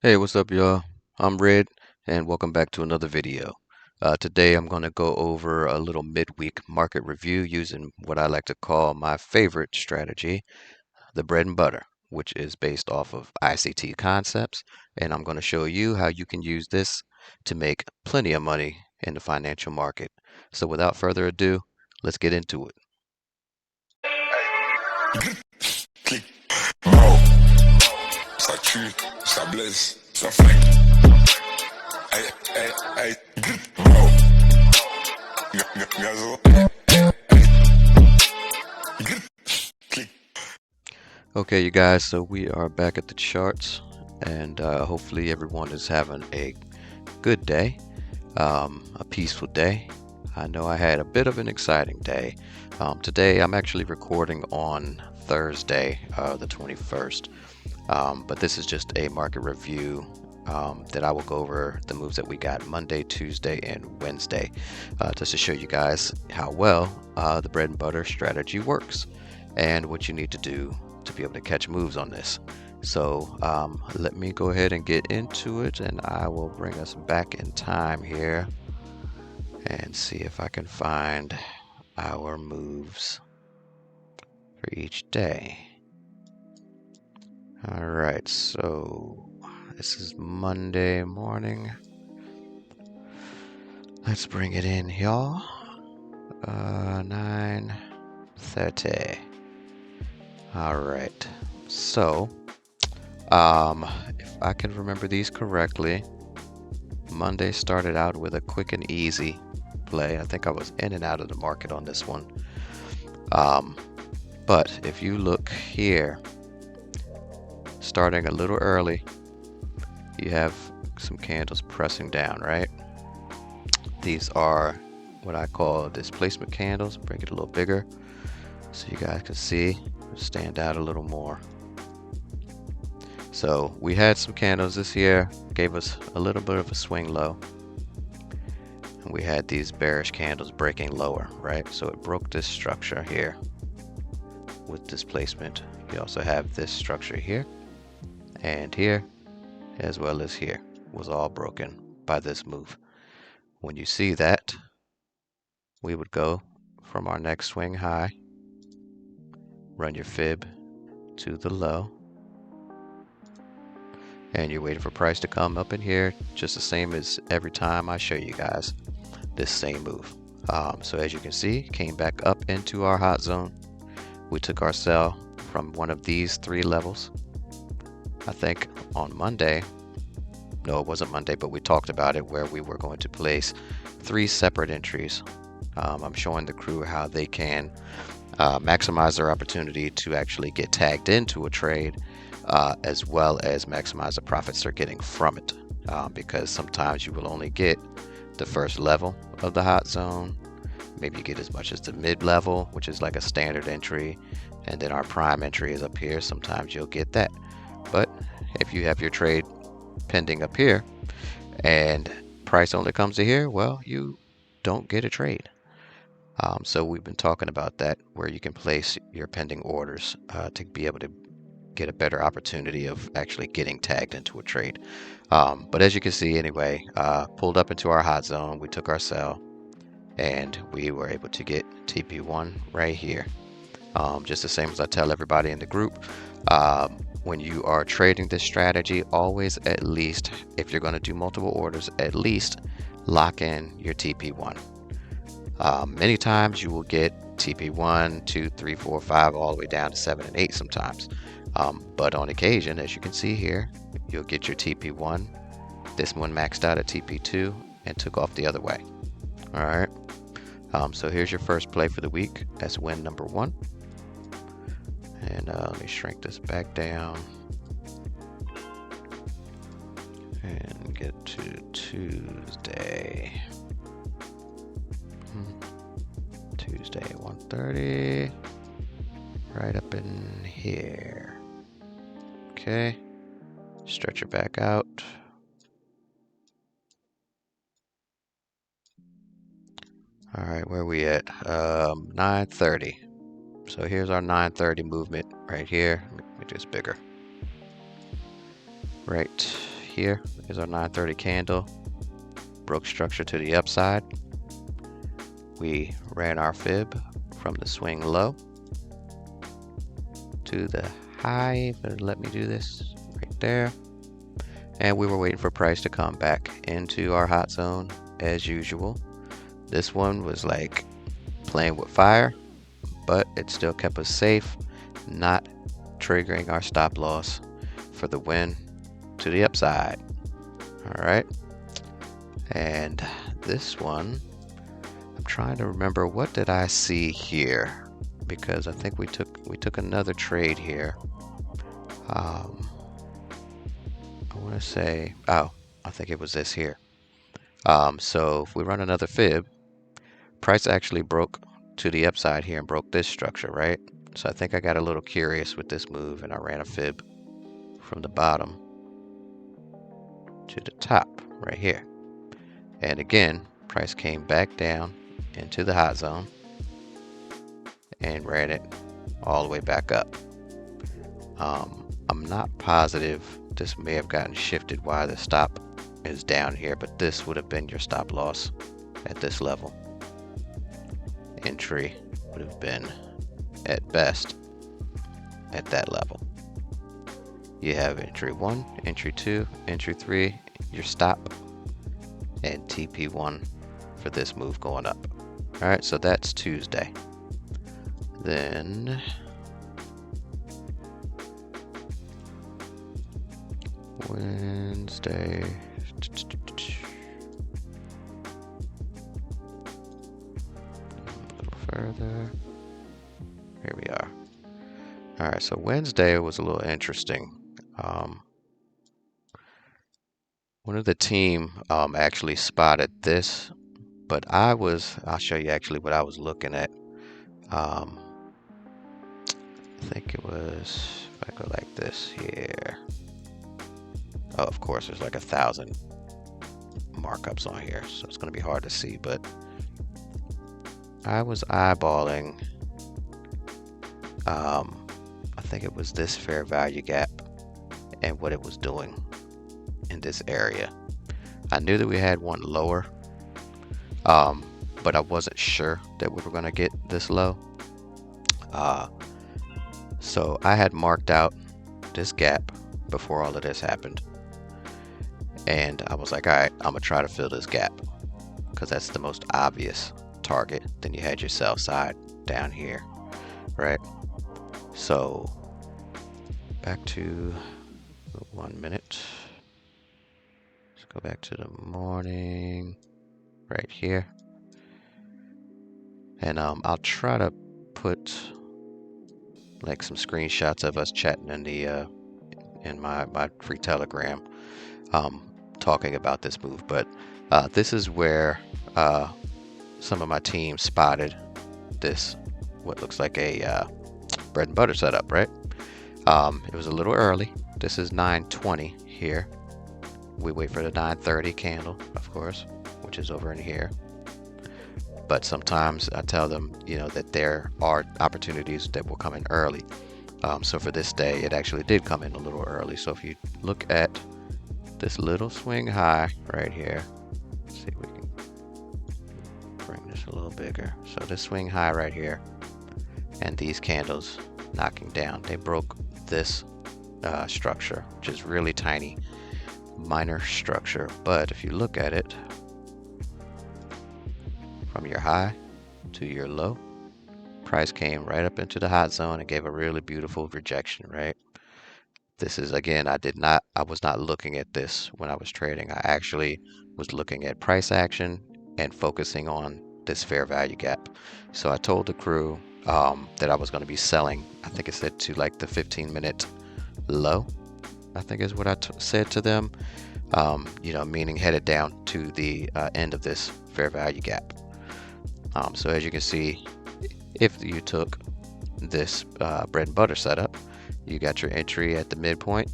Hey, what's up, y'all? I'm Red, and welcome back to another video. Today, I'm going to go over a little midweek market review using what I like to call my favorite strategy, the bread and butter, which is based off of ICT concepts. And I'm going to show you how you can use this to make plenty of money in the financial market. So, without further ado, let's get into it. Clic, mort, ça tue, ça blesse, ça flingue. Hey, hey, hey, mort, gazo, clic. Okay, you guys, so we are back at the charts, and hopefully, everyone is having a good day. A peaceful day. I know I had a bit of an exciting day. Today, I'm actually recording on Thursday, the 21st, but this is just a market review that I will go over the moves that we got Monday, Tuesday, and Wednesday, just to show you guys how well the bread and butter strategy works and what you need to do to be able to catch moves on this. So let me go ahead and get into it, and I will bring us back in time here and see if I can find our moves for each day. All right, so this is Monday morning. Let's bring it in, y'all. 9:30. All right, so if I can remember these correctly, Monday started out with a quick and easy play. I think I was in and out of the market on this one. But if you look here, starting a little early, you have some candles pressing down, right? These are what I call displacement candles. Bring it a little bigger so you guys can see, stand out a little more. So we had some candles this year, gave us a little bit of a swing low. And we had these bearish candles breaking lower, right? So it broke this structure here with displacement. You also have this structure here and here, as well as here, was all broken by this move. When you see that, we would go from our next swing high, run your fib to the low, and you're waiting for price to come up in here, just the same as every time I show you guys this same move. So as you can see, came back up into our hot zone. We took our sell from one of these three levels. I think on Monday, no, it wasn't Monday, but we talked about it where we were going to place three separate entries. I'm showing the crew how they can maximize their opportunity to actually get tagged into a trade, as well as maximize the profits they're getting from it. Because sometimes you will only get the first level of the hot zone. Maybe you get as much as the mid level, which is like a standard entry, and then our prime entry is up here. Sometimes you'll get that. But if you have your trade pending up here and price only comes to here, well, you don't get a trade. So we've been talking about that, where you can place your pending orders to be able to get a better opportunity of actually getting tagged into a trade. But as you can see anyway, pulled up into our hot zone, we took our sell, and we were able to get TP1 right here. Just the same as I tell everybody in the group, when you are trading this strategy, always, at least, if you're going to do multiple orders, at least lock in your TP1. Many times you will get TP1, 2, 3, 4, 5, all the way down to 7 and 8 sometimes. But on occasion, as you can see here, you'll get your TP1. This one maxed out at TP2 and took off the other way. All right. So here's your first play for the week. That's win number 1. And let me shrink this back down and get to Tuesday. Tuesday, 1:30, right up in here. Okay, stretch your back out. All right, where are we at? 9:30. So here's our 9:30 movement right here. Make this bigger. Right here is our 930 candle. Broke structure to the upside. We ran our fib from the swing low to the high, but let me do this right there. And we were waiting for price to come back into our hot zone as usual. This one was like playing with fire, but it still kept us safe, not triggering our stop loss for the win to the upside. All right. And this one, I'm trying to remember, what did I see here? Because I think we took another trade here. I want to say, oh, I think it was this here. So if we run another fib, price actually broke to the upside here and broke this structure, right? So I think I got a little curious with this move and I ran a fib from the bottom to the top right here. And again, price came back down into the hot zone and ran it all the way back up. I'm not positive, this may have gotten shifted while the stop is down here, but this would have been your stop loss at this level. Entry would have been at best at that level. You have entry 1, entry 2, entry 3, your stop, and TP1 for this move going up. All right, so that's Tuesday. Then Wednesday. A little further. Here we are. All right, so Wednesday was a little interesting. One of the team actually spotted this, but I'll show you actually what I was looking at. I think it was, if I go like this here. Oh, of course, there's like 1,000 markups on here, so it's going to be hard to see, but I was eyeballing, I think it was this fair value gap and what it was doing in this area. I knew that we had one lower, but I wasn't sure that we were going to get this low. So I had marked out this gap before all of this happened. And I was like, all right, I'm going to try to fill this gap because that's the most obvious target. Then you had your sell side down here, right? So back to the 1 minute. Let's go back to the morning right here. And I'll try to put like some screenshots of us chatting in the in my free Telegram, talking about this move. But this is where some of my team spotted this, what looks like a bread and butter setup, right? It was a little early. This is 9:20 here. We wait for the 9:30 candle, of course, which is over in here. But sometimes I tell them, you know, that there are opportunities that will come in early. So for this day, it actually did come in a little early. So if you look at this little swing high right here, let's see if we can bring this a little bigger. So this swing high right here, and these candles knocking down, they broke this structure, which is really tiny, minor structure. But if you look at it, from your high to your low, price came right up into the hot zone and gave a really beautiful rejection, right? This is, again, I was not looking at this when I was trading. I actually was looking at price action and focusing on this fair value gap. So I told the crew that I was going to be selling, I think it said to like the 15-minute low, I think is what I said to them, you know, meaning headed down to the end of this fair value gap. So as you can see, if you took this bread and butter setup, you got your entry at the midpoint.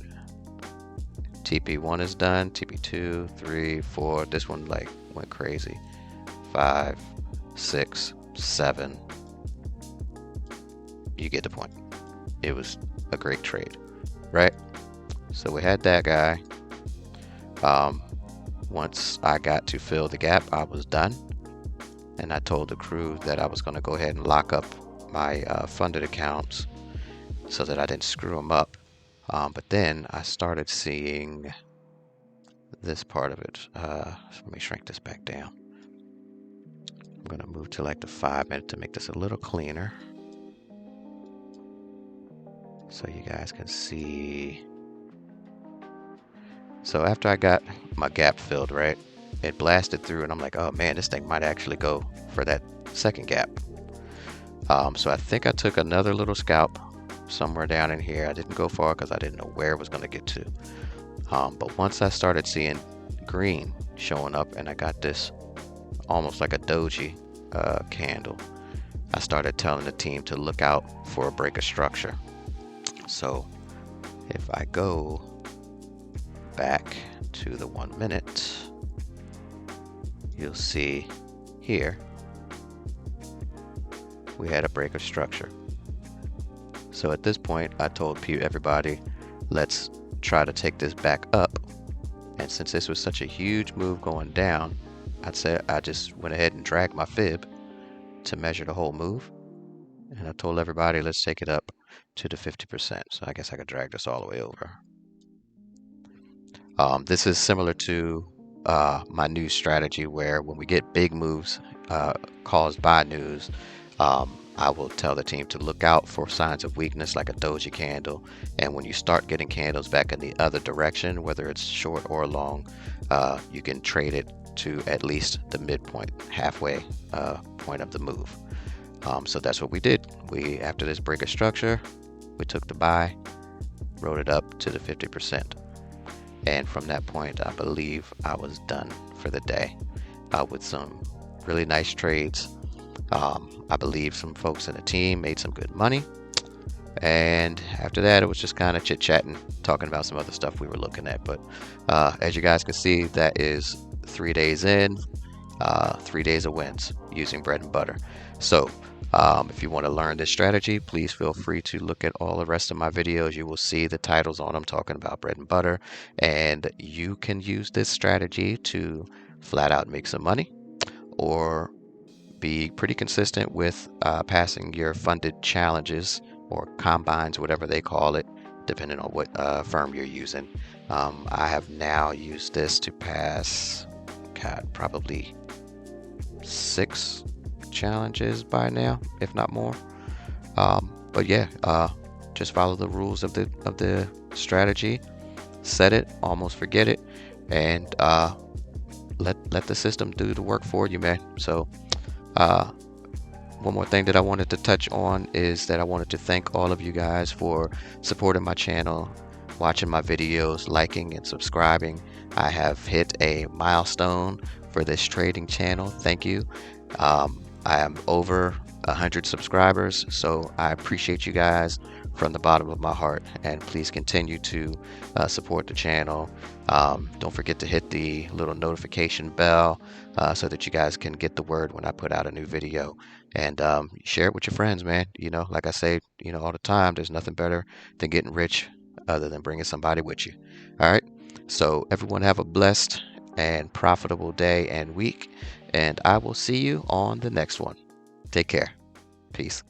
TP1 is done, TP2, 3, 4, this one like went crazy. 5, 6, 7. You get the point. It was a great trade, right? So we had that guy. Once I got to fill the gap, I was done. And I told the crew that I was going to go ahead and lock up my funded accounts so that I didn't screw them up. But then I started seeing this part of it. Let me shrink this back down. I'm going to move to like the 5-minute to make this a little cleaner, so you guys can see. So after I got my gap filled, right, it blasted through, and I'm like, oh man, this thing might actually go for that second gap. So I think I took another little scalp somewhere down in here. I didn't go far because I didn't know where it was going to get to. But once I started seeing green showing up, and I got this almost like a doji candle, I started telling the team to look out for a break of structure. So if I go back to the 1 minute, you'll see here we had a break of structure. So at this point, I told everybody, let's try to take this back up. And since this was such a huge move going down, I just went ahead and dragged my fib to measure the whole move. And I told everybody, let's take it up to the 50%. So I guess I could drag this all the way over. This is similar to my news strategy, where when we get big moves caused by news, I will tell the team to look out for signs of weakness like a doji candle. And when you start getting candles back in the other direction, whether it's short or long, you can trade it to at least the midpoint, halfway point of the move. So that's what we did. After this break of structure, we took the buy, wrote it up to the 50%. And from that point, I believe I was done for the day with some really nice trades. I believe some folks in the team made some good money. And after that, it was just kind of chit-chatting, talking about some other stuff we were looking at. But as you guys can see, that is 3 days in, 3 days of wins using bread and butter. So if you want to learn this strategy, please feel free to look at all the rest of my videos. You will see the titles on them talking about bread and butter. And you can use this strategy to flat out make some money, or be pretty consistent with passing your funded challenges or combines, whatever they call it, depending on what firm you're using. I have now used this to pass, probably 6 challenges by now, if not more. But yeah, just follow the rules of the strategy, set it, almost forget it, and let the system do the work for you, man. So one more thing that I wanted to touch on is that I wanted to thank all of you guys for supporting my channel, watching my videos, liking and subscribing. I have hit a milestone for this trading channel. Thank you. I am over 100 subscribers, so I appreciate you guys from the bottom of my heart, and please continue to support the channel. Don't forget to hit the little notification bell so that you guys can get the word when I put out a new video, and share it with your friends, man. You know, like I say, you know, all the time, there's nothing better than getting rich other than bringing somebody with you. All right, so everyone have a blessed and profitable day and week, and I will see you on the next one. Take care. Peace.